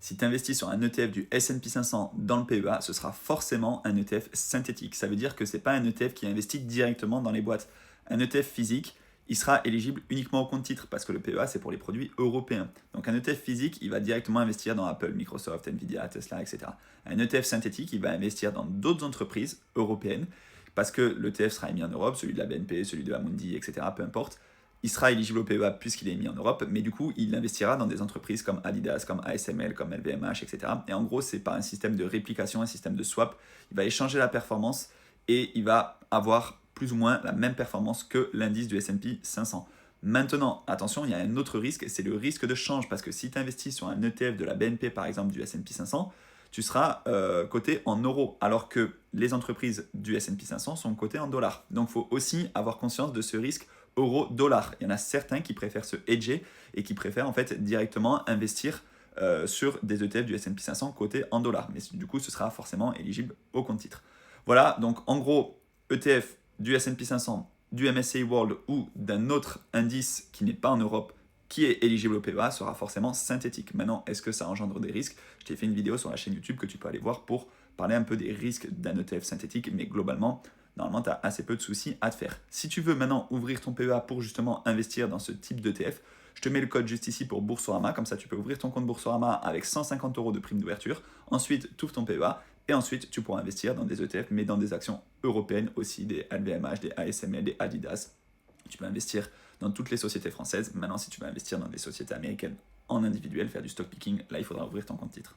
Si tu investis sur un ETF du S&P 500 dans le PEA, ce sera forcément un ETF synthétique. Ça veut dire que ce n'est pas un ETF qui investit directement dans les boîtes. Un ETF physique, il sera éligible uniquement au compte titre parce que le PEA, c'est pour les produits européens. Donc un ETF physique, il va directement investir dans Apple, Microsoft, Nvidia, Tesla, etc. Un ETF synthétique, il va investir dans d'autres entreprises européennes parce que l'ETF sera émis en Europe, celui de la BNP, celui de Amundi, etc. Peu importe. Il sera éligible au PEA puisqu'il est émis en Europe, mais du coup, il investira dans des entreprises comme Adidas, comme ASML, comme LVMH, etc. Et en gros, c'est pas un système de réplication, un système de swap. Il va échanger la performance et il va avoir plus ou moins la même performance que l'indice du S&P 500. Maintenant, attention, il y a un autre risque, c'est le risque de change, parce que si tu investis sur un ETF de la BNP, par exemple, du S&P 500, tu seras coté en euros, alors que les entreprises du S&P 500 sont cotées en dollars. Donc, il faut aussi avoir conscience de ce risque euro-dollar. Il y en a certains qui préfèrent se hedger et qui préfèrent en fait directement investir sur des ETF du S&P 500 cotés en dollars. Mais du coup, ce sera forcément éligible au compte titre. Voilà, donc en gros, ETF du S&P 500, du MSCI World ou d'un autre indice qui n'est pas en Europe qui est éligible au PEA sera forcément synthétique. Maintenant, est-ce que ça engendre des risques? Je t'ai fait une vidéo sur la chaîne YouTube que tu peux aller voir pour parler un peu des risques d'un ETF synthétique, mais globalement, normalement, tu as assez peu de soucis à te faire. Si tu veux maintenant ouvrir ton PEA pour justement investir dans ce type d'ETF, je te mets le code juste ici pour Boursorama, comme ça tu peux ouvrir ton compte Boursorama avec 150 € de prime d'ouverture. Ensuite, tu ouvres ton PEA et ensuite tu pourras investir dans des ETF, mais dans des actions européennes aussi, des LVMH, des ASML, des Adidas. Tu peux investir dans toutes les sociétés françaises. Maintenant, si tu veux investir dans des sociétés américaines en individuel, faire du stock picking, là il faudra ouvrir ton compte titre.